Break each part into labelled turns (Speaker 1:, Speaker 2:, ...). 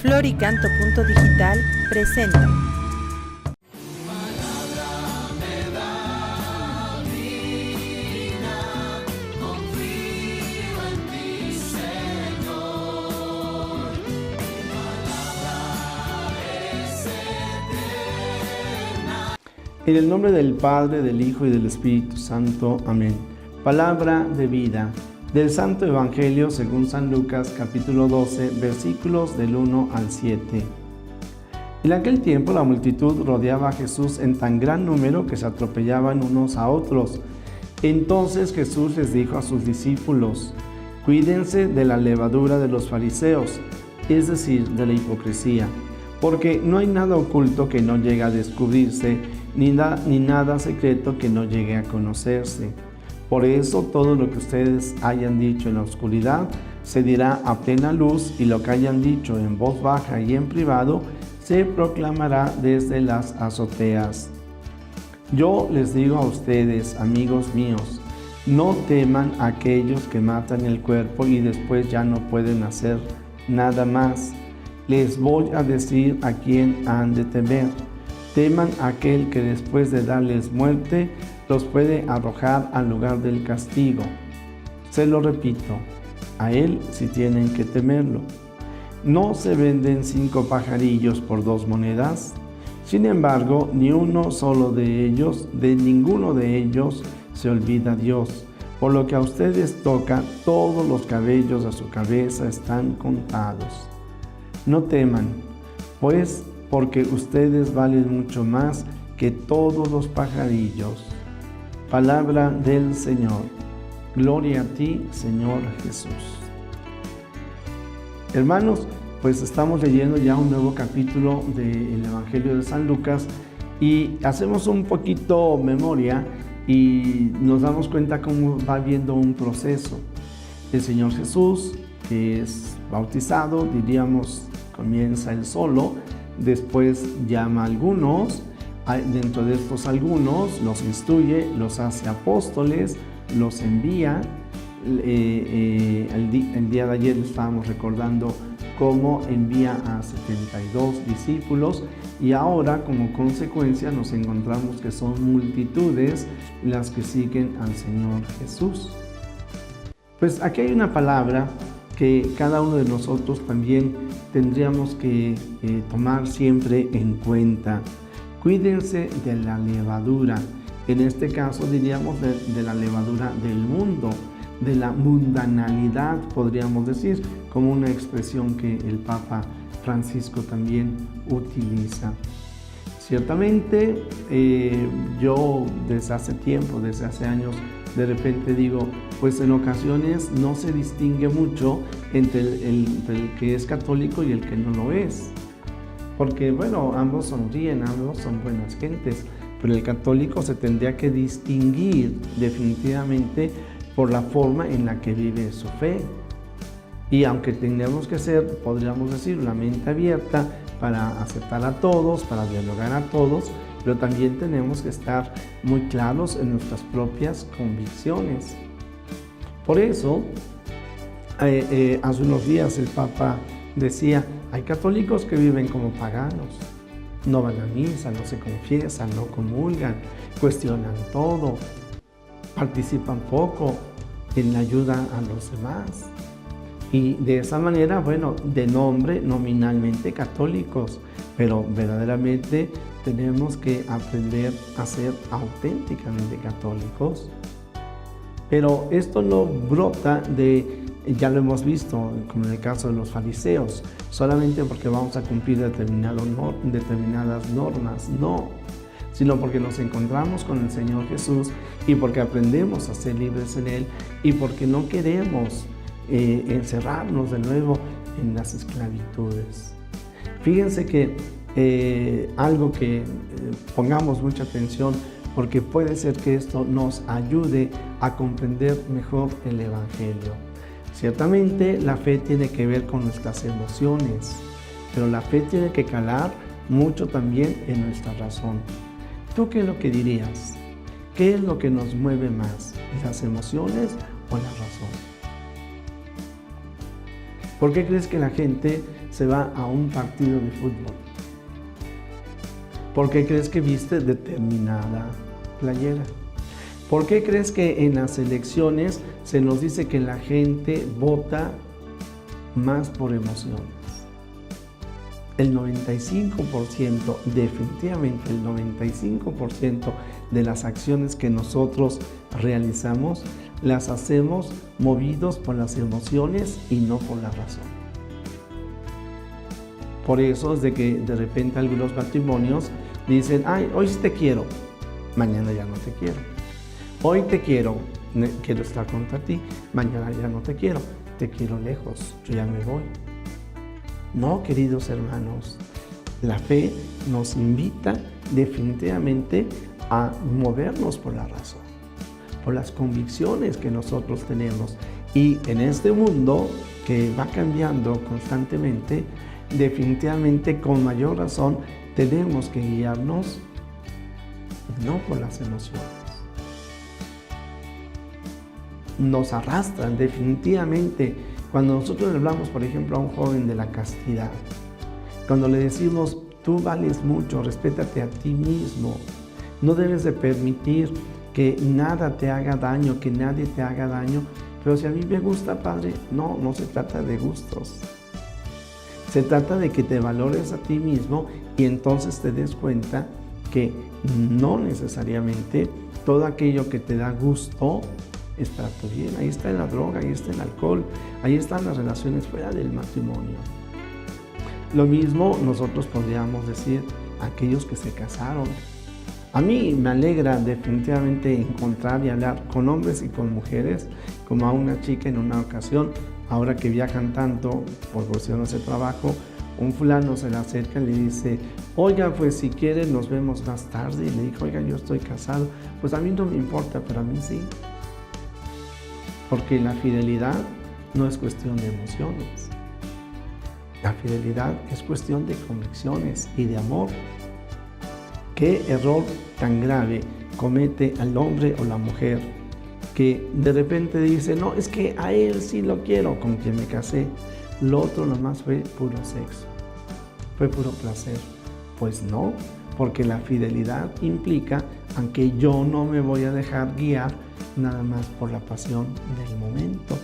Speaker 1: Floricanto.digital presenta.
Speaker 2: En el nombre del Padre, del Hijo y del Espíritu Santo. Amén. Palabra de vida del Santo Evangelio según San Lucas, capítulo 12, versículos del 1 al 7. En aquel tiempo la multitud rodeaba a Jesús en tan gran número que se atropellaban unos a otros. Entonces Jesús les dijo a sus discípulos: cuídense de la levadura de los fariseos, es decir, de la hipocresía, porque no hay nada oculto que no llegue a descubrirse, ni nada secreto que no llegue a conocerse. Por eso todo lo que ustedes hayan dicho en la oscuridad se dirá a plena luz, y lo que hayan dicho en voz baja y en privado se proclamará desde las azoteas. Yo les digo a ustedes, amigos míos, no teman a aquellos que matan el cuerpo y después ya no pueden hacer nada más. Les voy a decir a quién han de temer. Teman a aquel que después de darles muerte los puede arrojar al lugar del castigo. Se lo repito, a él sí tienen que temerlo. ¿No se venden 5 pajarillos por 2 monedas? Sin embargo, ni uno solo de ellos, de ninguno de ellos, se olvida Dios. Por lo que a ustedes toca, todos los cabellos de su cabeza están contados. No teman, pues, porque ustedes valen mucho más que todos los pajarillos. Palabra del Señor. Gloria a ti, Señor Jesús. Hermanos, pues estamos leyendo ya un nuevo capítulo del Evangelio de San Lucas y hacemos un poquito memoria y nos damos cuenta cómo va viendo un proceso. El Señor Jesús, que es bautizado, diríamos, comienza él solo, después llama a algunos, dentro de estos algunos los instruye, los hace apóstoles, los envía. El día de ayer estábamos recordando cómo envía a 72 discípulos y ahora como consecuencia nos encontramos que son multitudes las que siguen al Señor Jesús. Pues aquí hay una palabra que cada uno de nosotros también tendríamos que tomar siempre en cuenta. Cuídense de la levadura. En este caso diríamos de la levadura del mundo, de la mundanalidad, podríamos decir, como una expresión que el Papa Francisco también utiliza. Ciertamente, yo desde hace tiempo, desde hace años, de repente digo, pues en ocasiones no se distingue mucho entre el que es católico y el que no lo es. Porque bueno, ambos sonríen, ambos son buenas gentes, pero el católico se tendría que distinguir definitivamente por la forma en la que vive su fe. Y aunque tengamos que ser, podríamos decir, una mente abierta para aceptar a todos, para dialogar a todos, pero también tenemos que estar muy claros en nuestras propias convicciones. Por eso, hace unos días el Papa decía, hay católicos que viven como paganos, no van a misa, no se confiesan, no comulgan, cuestionan todo, participan poco en la ayuda a los demás. Y de esa manera, bueno, de nombre nominalmente católicos, pero verdaderamente tenemos que aprender a ser auténticamente católicos. Pero esto no brota de, ya lo hemos visto, como en el caso de los fariseos, solamente porque vamos a cumplir determinadas normas, no, sino porque nos encontramos con el Señor Jesús y porque aprendemos a ser libres en Él y porque no queremos encerrarnos de nuevo en las esclavitudes. Fíjense que algo que pongamos mucha atención, porque puede ser que esto nos ayude a comprender mejor el Evangelio. Ciertamente la fe tiene que ver con nuestras emociones, pero la fe tiene que calar mucho también en nuestra razón. ¿Tú qué es lo que dirías? ¿Qué es lo que nos mueve más? ¿Las emociones o la razón? ¿Por qué crees que la gente se va a un partido de fútbol? ¿Por qué crees que viste determinada playera? ¿Por qué crees que en las elecciones se nos dice que la gente vota más por emociones? El 95%, definitivamente el 95% de las acciones que nosotros realizamos, las hacemos movidos por las emociones y no por la razón. Por eso es de que de repente algunos matrimonios dicen, ay, hoy sí te quiero, mañana ya no te quiero. Hoy te quiero estar contra ti, mañana ya no te quiero lejos, yo ya me voy. No, queridos hermanos, la fe nos invita definitivamente a movernos por la razón, por las convicciones que nosotros tenemos. Y en este mundo que va cambiando constantemente, definitivamente con mayor razón tenemos que guiarnos no por las emociones. Nos arrastran definitivamente. Cuando nosotros le hablamos, por ejemplo, a un joven de la castidad, cuando le decimos, tú vales mucho, respétate a ti mismo, no debes de permitir que nada te haga daño, que nadie te haga daño, pero si a mí me gusta, padre, no se trata de gustos. Se trata de que te valores a ti mismo y entonces te des cuenta que no necesariamente todo aquello que te da gusto es para tu bien. Ahí está la droga, ahí está el alcohol, ahí están las relaciones fuera del matrimonio. Lo mismo nosotros podríamos decir a aquellos que se casaron. A mí me alegra definitivamente encontrar y hablar con hombres y con mujeres, como a una chica en una ocasión, ahora que viajan tanto por cuestiones de trabajo, un fulano se le acerca y le dice, oiga, pues si quiere nos vemos más tarde. Y le dijo, oiga, yo estoy casado. Pues a mí no me importa, pero a mí sí. Porque la fidelidad no es cuestión de emociones. La fidelidad es cuestión de convicciones y de amor. ¿Qué error tan grave comete al hombre o la mujer que de repente dice, no, es que a él sí lo quiero, con quien me casé? Lo otro nomás fue puro sexo, fue puro placer. Pues no, porque la fidelidad implica, aunque yo no me voy a dejar guiar nada más por la pasión del momento.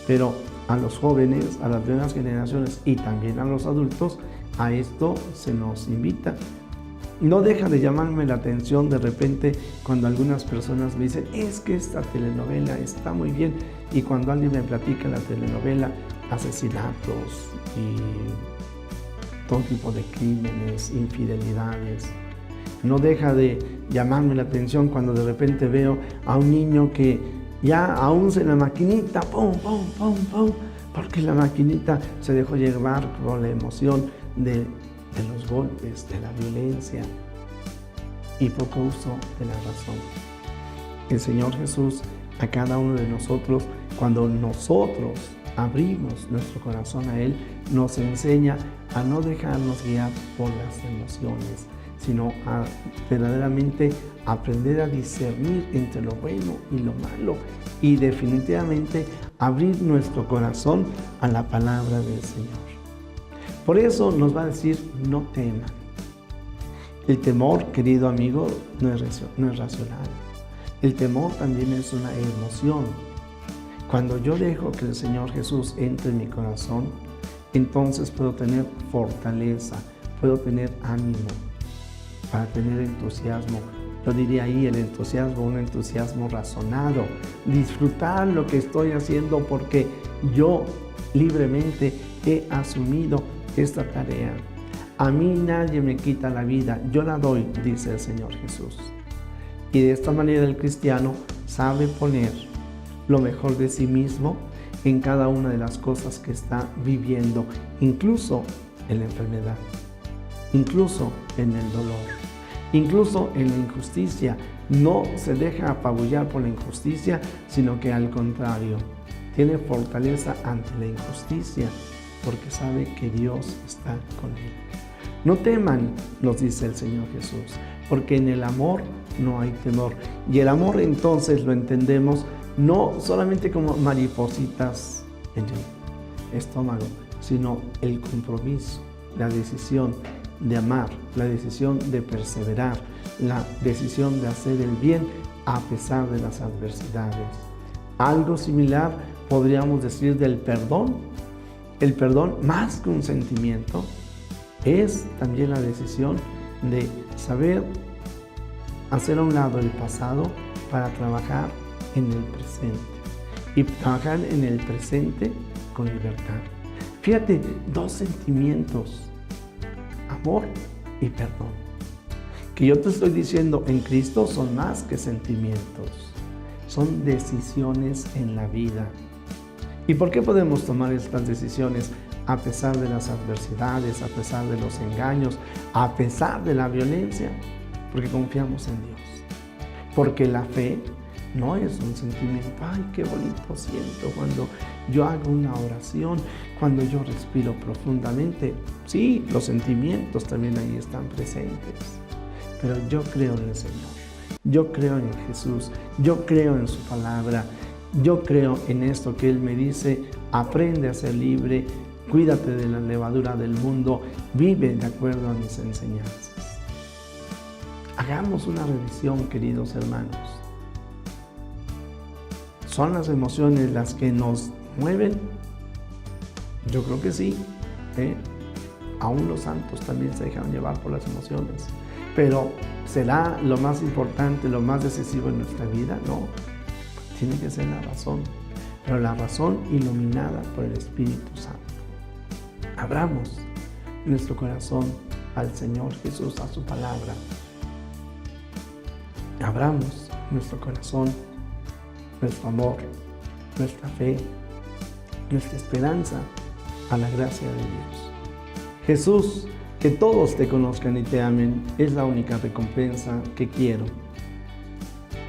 Speaker 2: Pero a los jóvenes, a las nuevas generaciones y también a los adultos, a esto se nos invita. No deja de llamarme la atención de repente cuando algunas personas me dicen, es que esta telenovela está muy bien, y cuando alguien me platica la telenovela, asesinatos y todo tipo de crímenes, infidelidades. No deja de llamarme la atención cuando de repente veo a un niño que ya aún en la maquinita, pum, pum, pum, pum, porque la maquinita se dejó llevar por la emoción de los golpes, de la violencia y poco uso de la razón. El Señor Jesús a cada uno de nosotros, cuando nosotros abrimos nuestro corazón a Él, nos enseña a no dejarnos guiar por las emociones, sino a verdaderamente aprender a discernir entre lo bueno y lo malo y definitivamente abrir nuestro corazón a la palabra del Señor. Por eso nos va a decir, no teman. El temor, querido amigo, no es racional. El temor también es una emoción. Cuando yo dejo que el Señor Jesús entre en mi corazón, entonces puedo tener fortaleza, puedo tener ánimo para tener entusiasmo. Yo diría ahí el entusiasmo, un entusiasmo razonado. Disfrutar lo que estoy haciendo porque yo libremente he asumido esta tarea. A mí nadie me quita la vida, yo la doy, dice el Señor Jesús. Y de esta manera el cristiano sabe poner lo mejor de sí mismo en cada una de las cosas que está viviendo, incluso en la enfermedad, incluso en el dolor, incluso en la injusticia. No se deja apabullar por la injusticia, sino que al contrario, tiene fortaleza ante la injusticia, porque sabe que Dios está con él. No teman, nos dice el Señor Jesús, porque en el amor no hay temor. Y el amor entonces lo entendemos no solamente como maripositas en el estómago, sino el compromiso, la decisión de amar, la decisión de perseverar, la decisión de hacer el bien a pesar de las adversidades. Algo similar podríamos decir del perdón. El perdón, más que un sentimiento, es también la decisión de saber hacer a un lado el pasado para trabajar en el presente. Y trabajar en el presente con libertad. Fíjate, dos sentimientos, amor y perdón, que yo te estoy diciendo en Cristo son más que sentimientos, son decisiones en la vida. ¿Y por qué podemos tomar estas decisiones a pesar de las adversidades, a pesar de los engaños, a pesar de la violencia? Porque confiamos en Dios. Porque la fe no es un sentimiento, ay, qué bonito siento cuando yo hago una oración, cuando yo respiro profundamente. Sí, los sentimientos también ahí están presentes, pero yo creo en el Señor, yo creo en Jesús, yo creo en su palabra, yo creo en esto que Él me dice: aprende a ser libre, cuídate de la levadura del mundo, vive de acuerdo a mis enseñanzas. Hagamos una revisión, queridos hermanos. ¿Son las emociones las que nos mueven? Yo creo que sí. Aún los santos también se dejan llevar por las emociones. Pero ¿será lo más importante, lo más decisivo en nuestra vida? No. Tiene que ser la razón. Pero la razón iluminada por el Espíritu Santo. Abramos nuestro corazón al Señor Jesús, a su palabra. Abramos nuestro corazón, nuestro amor, nuestra fe, nuestra esperanza a la gracia de Dios. Jesús, que todos te conozcan y te amen, es la única recompensa que quiero.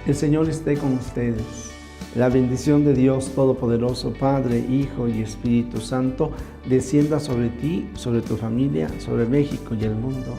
Speaker 2: El Señor esté con ustedes. La bendición de Dios Todopoderoso, Padre, Hijo y Espíritu Santo, descienda sobre ti, sobre tu familia, sobre México y el mundo.